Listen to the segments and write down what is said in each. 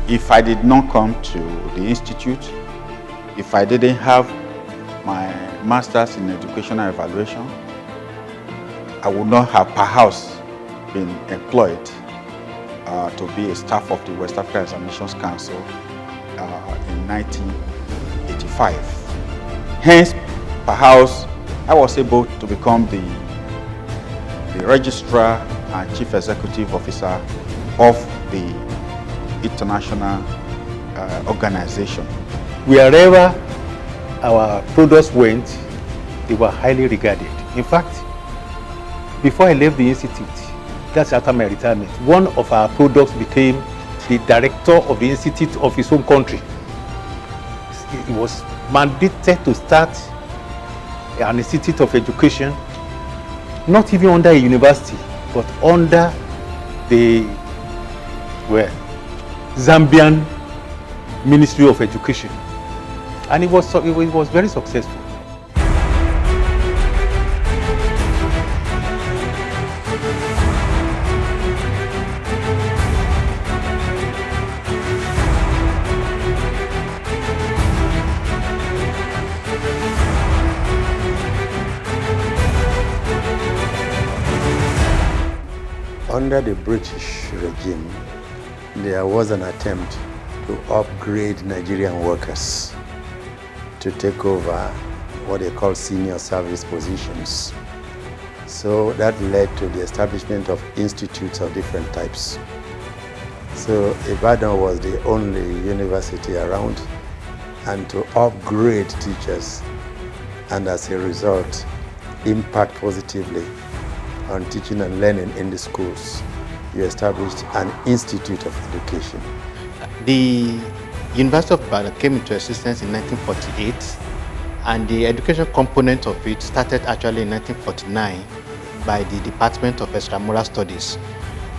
if I did not come to the institute, if I didn't have my master's in educational evaluation, I would not have perhaps been employed to be a staff of the West African Examinations Council in 1985. Hence, perhaps I was able to become the registrar and chief executive officer of the international organization. Wherever our products went, they were highly regarded. In fact, before I left the institute, that's after my retirement, one of our products became the director of the institute of his own country. It was mandated to start an institute of education, not even under a university, but under the Zambian Ministry of Education. And it was very successful. Under the British regime, there was an attempt to upgrade Nigerian workers to take over what they call senior service positions. So that led to the establishment of institutes of different types. So Ibadan was the only university around, and to upgrade teachers and as a result impact positively on teaching and learning in the schools, you established an institute of education. The University of Ibadan came into existence in 1948, and the education component of it started actually in 1949 by the Department of Extramural Studies.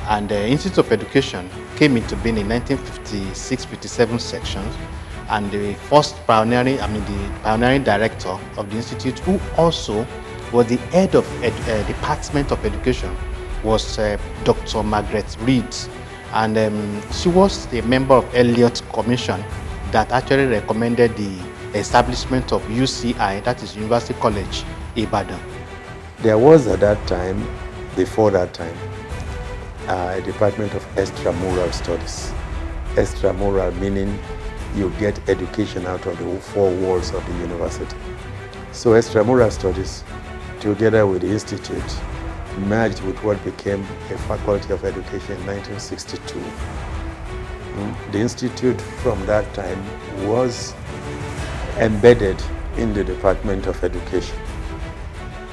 And the Institute of Education came into being in 1956-57 sections, and the first pioneering director of the institute, who also was the head of Department of Education, was Dr. Margaret Reed. And she was a member of Elliott Commission that actually recommended the establishment of UCI, that is University College, Ibadan. There was at that time, before that time, a Department of Extramural Studies. Extramural meaning you get education out of the four walls of the university. So Extramural Studies, together with the institute, merged with what became a Faculty of Education in 1962. The institute from that time was embedded in the Department of Education,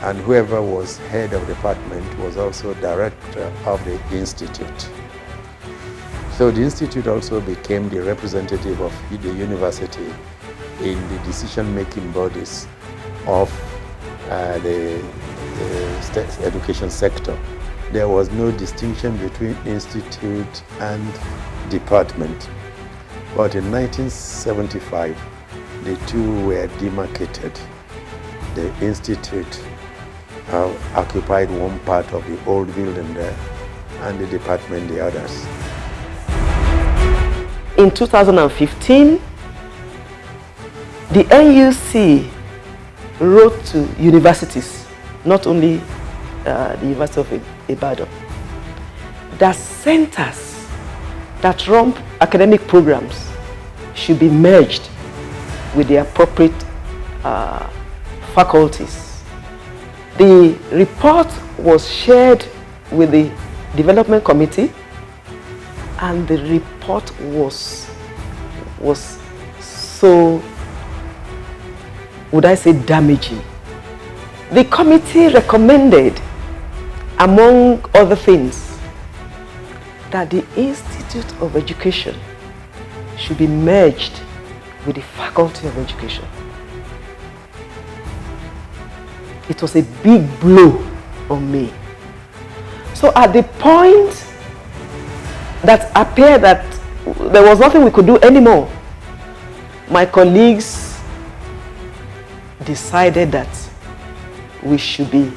and whoever was head of the department was also director of the institute. So the institute also became the representative of the university in the decision-making bodies of the education sector. There was no distinction between institute and department. But in 1975, the two were demarcated. The institute occupied one part of the old building there, and the department the others. In 2015, the NUC wrote to universities, not only the University of Ibadan, that centers that run academic programs should be merged with the appropriate faculties. The report was shared with the development committee, and the report was so, would I say, damaging. The committee recommended, among other things, that the Institute of Education should be merged with the Faculty of Education. It was a big blow on me. So at the point that appeared that there was nothing we could do anymore, my colleagues decided that we should be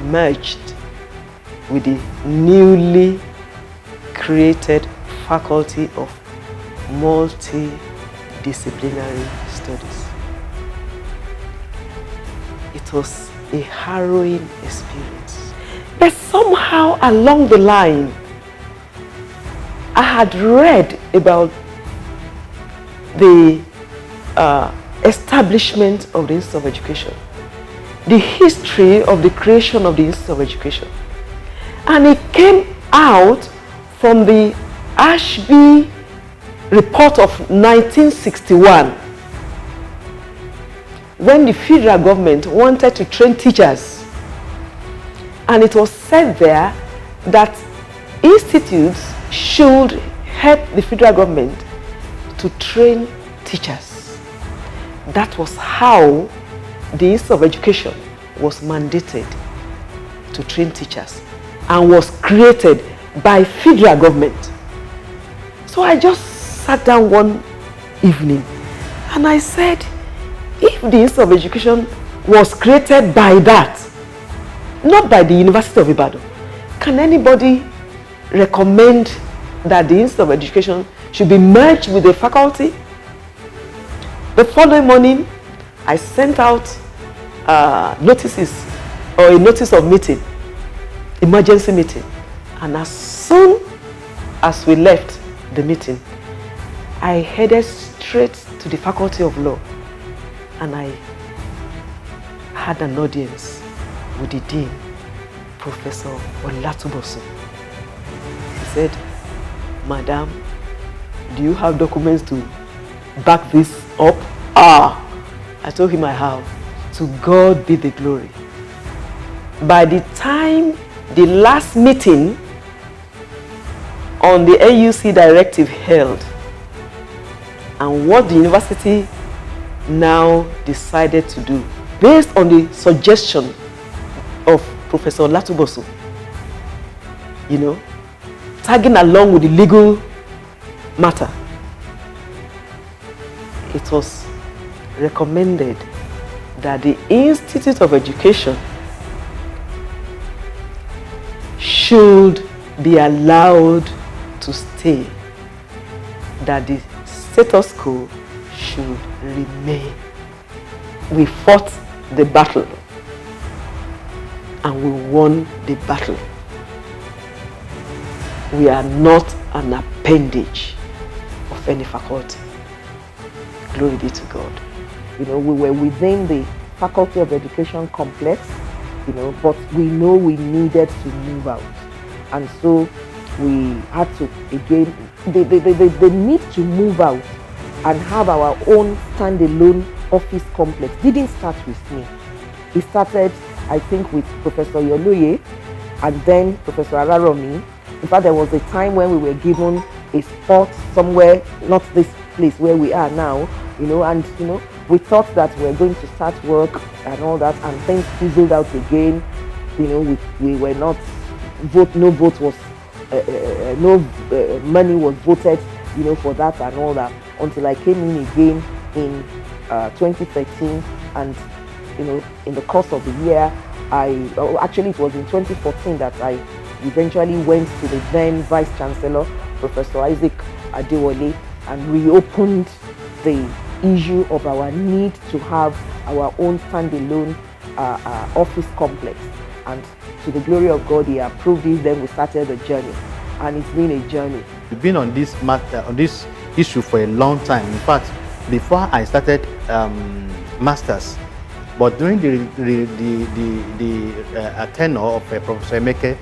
merged with the newly created Faculty of multidisciplinary studies. It was a harrowing experience. But somehow along the line, I had read about the establishment of the Institute of Education, the history of the creation of the Institute of Education. And it came out from the Ashby report of 1961, when the federal government wanted to train teachers. And it was said there that institutes should help the federal government to train teachers. That was how the Institute of Education was mandated to train teachers and was created by federal government. So I just sat down one evening and I said, if the Institute of Education was created by that, not by the University of Ibadan, can anybody recommend that the Institute of Education should be merged with the faculty? The following morning, I sent out notices, or a notice of meeting, emergency meeting. And as soon as we left the meeting, I headed straight to the Faculty of Law and I had an audience with the Dean, Professor Olatubosun. He said, Madam, do you have documents to back this up? I told him I have. To God be the glory. By the time the last meeting on the AUC directive held, and what the university now decided to do, based on the suggestion of Professor Olatubosun, tagging along with the legal matter, it was recommended that the Institute of Education should be allowed to stay, that the status quo should remain. We fought the battle and we won the battle. We are not an appendage of any faculty. Glory be to God. We were within the Faculty of Education complex, but we know we needed to move out. And so we had to, again, the need to move out and have our own standalone office complex didn't start with me. It started, I think, with Professor Yoloye and then Professor Araromi. In fact, there was a time when we were given a spot somewhere, not this place where we are now, and we thought that we were going to start work and all that, and things fizzled out again. We were not no vote was no money was voted, for that and all that, until I came in again in 2013, and in the course of the year, actually it was in 2014 that I eventually went to the then Vice Chancellor, Professor Isaac Adewale, and reopened the issue of our need to have our own standalone office complex. And to the glory of God, he approved it. Then we started the journey, and it's been a journey. We've been on this matter, on this issue for a long time. In fact, before I started masters, but during the tenure of Professor Emeke,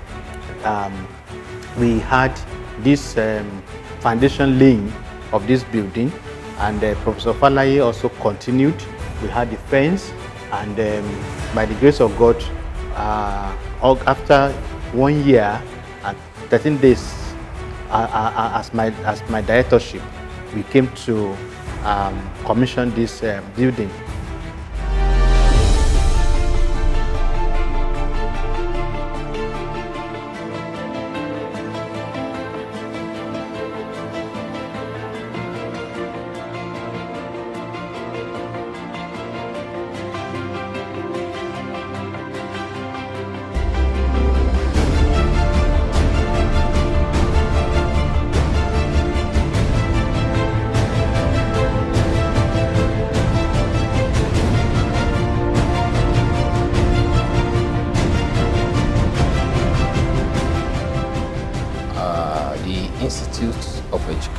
we had this foundation laying of this building, and Professor Falaye also continued. We had the fence, and by the grace of God, after 1 year and 13 days as my directorship, we came to commission this building.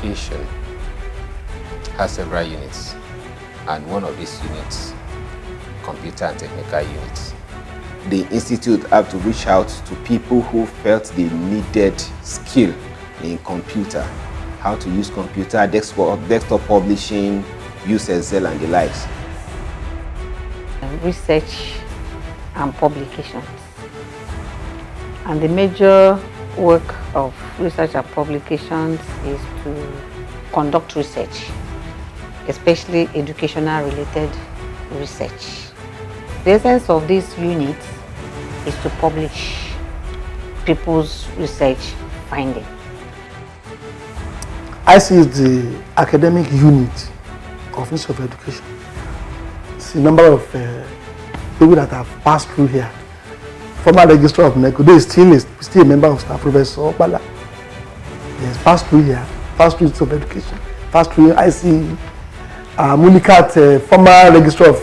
education has several units, and one of these units, computer and technical units. The institute had to reach out to people who felt they needed skill in computer, how to use computer, desktop publishing, use Excel and the likes. Research and publications. And the major work of research and publications is to conduct research, especially educational related research. The essence of this unit is to publish people's research finding. I see the academic unit of Ministry of Education. It's a number of people that have passed through here. Former registrar of NECO, they is still a member of staff, Professor Opala. He has passed through here, passed through Institute of Education, passed through IC, Mulikat, former registrar of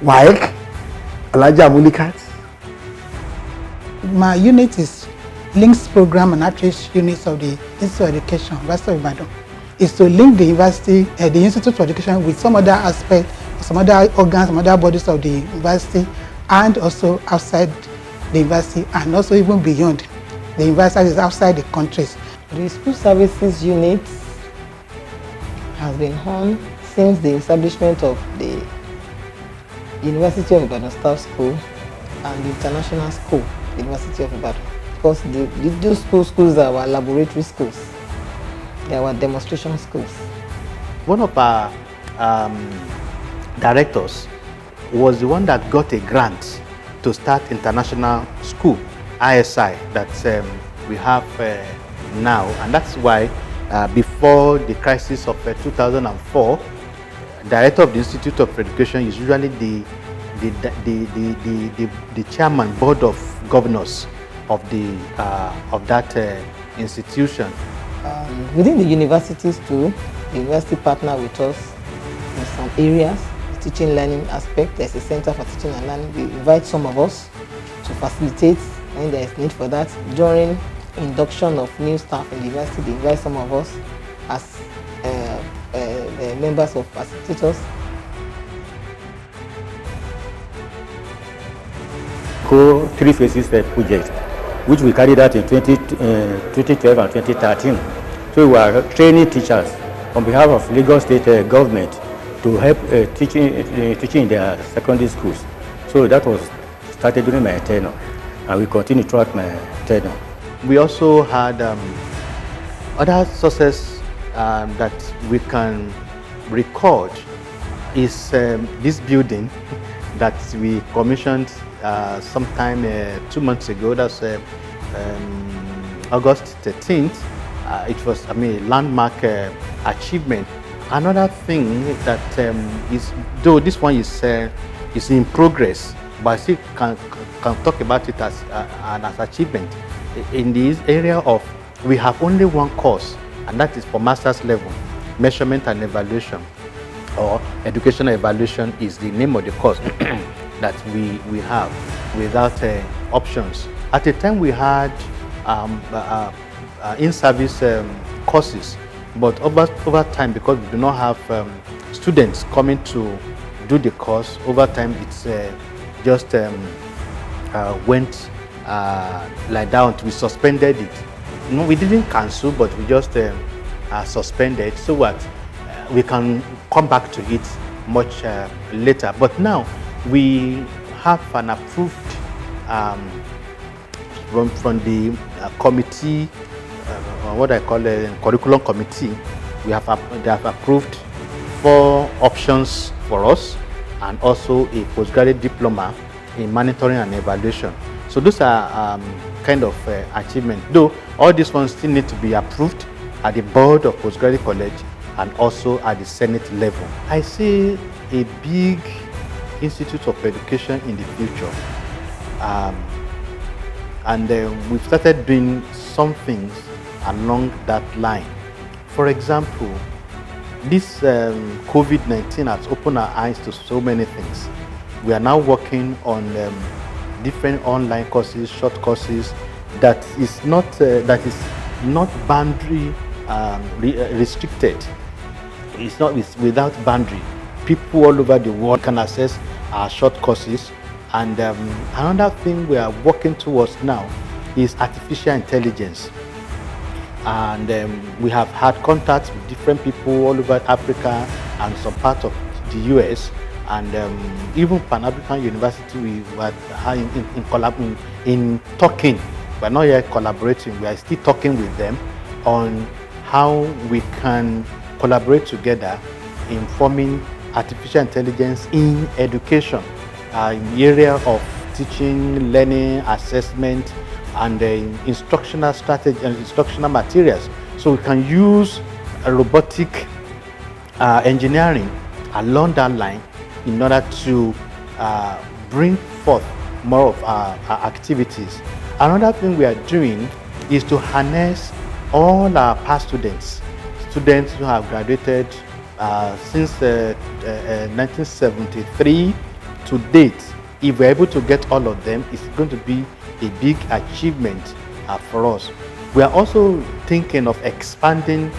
WAEC, Elijah Mulikat. My unit is Links Program and Outreach Units of the Institute of Education, University of Ibadan. Is to link the university, the Institute of Education with some other aspect, some other organs, some other bodies of the university, and also outside the university, and also even beyond the university, is outside the countries. The school services unit has been on since the establishment of the University of Ibadan Staff School and the International School, University of Ibadan. Because those schools are our laboratory schools. They are our demonstration schools. One of our directors was the one that got a grant to start international school, ISI, that we have now. And that's why before the crisis of 2004, director of the Institute of Education is usually the chairman, board of governors of that institution. Within the universities too, the university partner with us in some areas, the teaching learning aspect. There's a center for teaching and learning. We invite some of us to facilitate when there is need for that. During induction of new staff in the university, they invite some of us as members of facilitators. Three phases project, which we carried out in 2012 and 2013. So we are training teachers on behalf of Lagos State government to help teaching in their secondary schools. So that was started during my tenure, and we continue throughout my tenure. We also had other sources that we can record is this building that we commissioned sometime 2 months ago. That's August 13th. It was, a landmark achievement. Another thing that is, though this one is in progress, but I still can talk about it as an achievement. In this area of, we have only one course, and that is for master's level, measurement and evaluation, or educational evaluation is the name of the course that we have without options. At the time we had in-service courses, but over time, because we do not have students coming to do the course, over time it's just went like that. We suspended it. No, we didn't cancel, but we just suspended so what we can come back to it much later. But now we have an approved from the committee, what I call a curriculum committee. They have approved 4 options for us, and also a postgraduate diploma in monitoring and evaluation. So those are kind of achievement. Though all these ones still need to be approved at the board of postgraduate college and also at the Senate level. I see a big institute of education in the future, and we've started doing some things along that line. For example, this COVID-19 has opened our eyes to so many things. We are now working on different online courses, short courses that is not boundary restricted. It's without boundary. People all over the world can access our short courses. And another thing we are working towards now is artificial intelligence. And we have had contacts with different people all over Africa and some parts of the US, and even Pan-African University. We were in talking. We're not yet collaborating. We are still talking with them on how we can collaborate together in forming artificial intelligence in education, in the area of teaching, learning, assessment, and instructional strategy and instructional materials. So we can use robotic engineering along that line in order to bring forth more of our activities. Another thing we are doing is to harness all our past students who have graduated since 1973 to date. If we're able to get all of them, it's going to be a big achievement for us. We are also thinking of expanding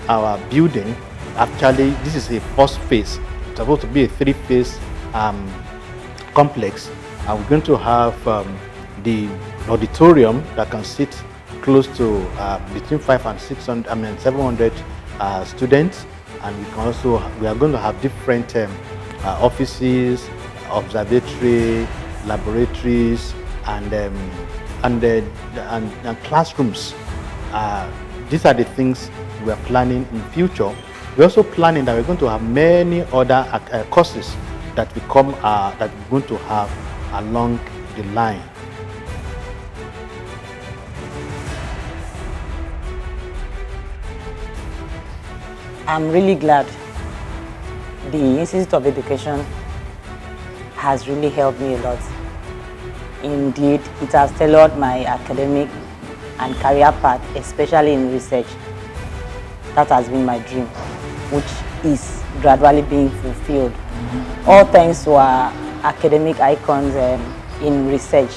our building. Actually, this is a first phase. It's supposed to be a 3-phase complex, and we're going to have the auditorium that can sit close to between 500 and 700 students, and we are going to have different offices, observatory, laboratories, and classrooms. These are the things we are planning in future. We're also planning that we're going to have many other courses that we're going to have along the line. I'm really glad the Institute of Education has really helped me a lot. Indeed, it has tailored my academic and career path, especially in research. That has been my dream, which is gradually being fulfilled. All thanks to our academic icons in research.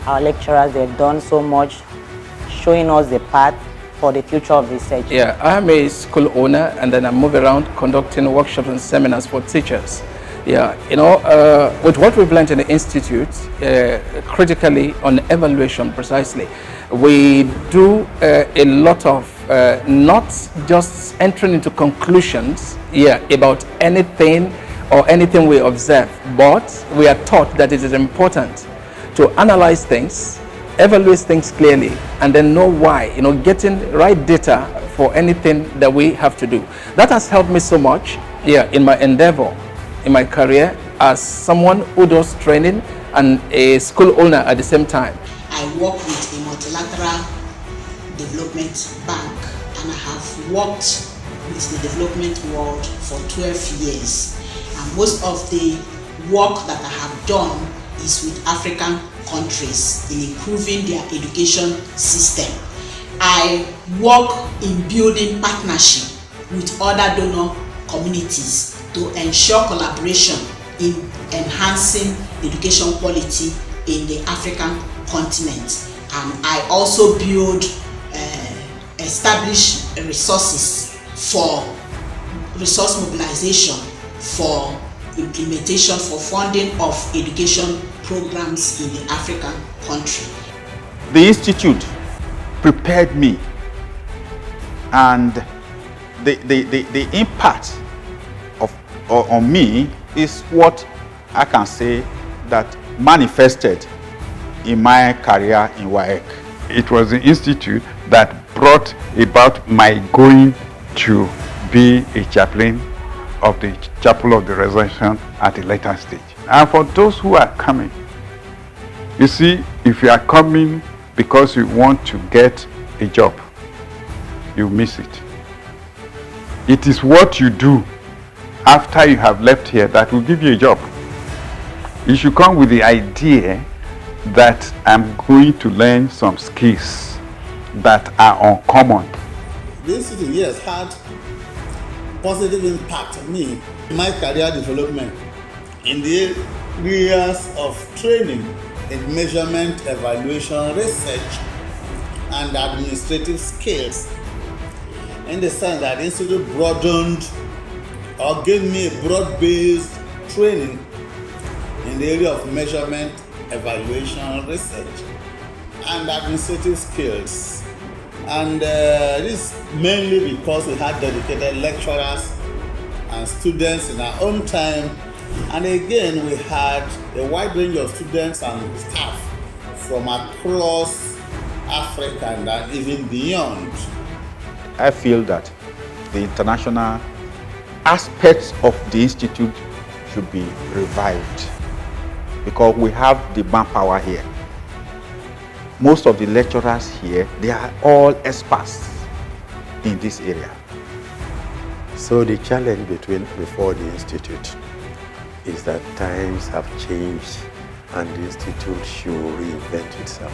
Our lecturers, they've done so much, showing us the path for the future of research. Yeah, I'm a school owner, and then I move around conducting workshops and seminars for teachers. Yeah, you know, with what we've learned in the Institute, critically on evaluation precisely, we do a lot of not just entering into conclusions about anything or anything we observe, but we are taught that it is important to analyze things, evaluate things clearly, and then know why, you know, getting right data for anything that we have to do. That has helped me so much in my endeavor, in my career as someone who does training and a school owner at the same time. I work with a multilateral development bank, and I have worked with the development world for 12 years. And most of the work that I have done is with African countries in improving their education system. I work in building partnership with other donor communities to ensure collaboration in enhancing education quality in the African continent. And I also establish resources for resource mobilization, for implementation, for funding of education programs in the African country. The Institute prepared me, and the impact on me is what I can say that manifested in my career in WAEC. It was the Institute that brought about my going to be a chaplain of the Chapel of the Resurrection at a later stage. And for those who are coming, you see, if you are coming because you want to get a job, you miss it. It is what you do after you have left here that will give you a job. You should come with the idea that I'm going to learn some skills that are uncommon. This city has had positive impact on me in my career development in the areas of training in measurement, evaluation, research, and administrative skills. in the sense that the institute broadened or gave me a broad-based training in the area of measurement, evaluation, research, and administrative skills. And this mainly because we had dedicated lecturers and students in our own time. And again, we had a wide range of students and staff from across Africa and even beyond. I feel that the international aspects of the institute should be revived because we have the manpower here. Most of the lecturers here, they are all experts in this area. So the challenge before the institute is that times have changed and the institute should reinvent itself.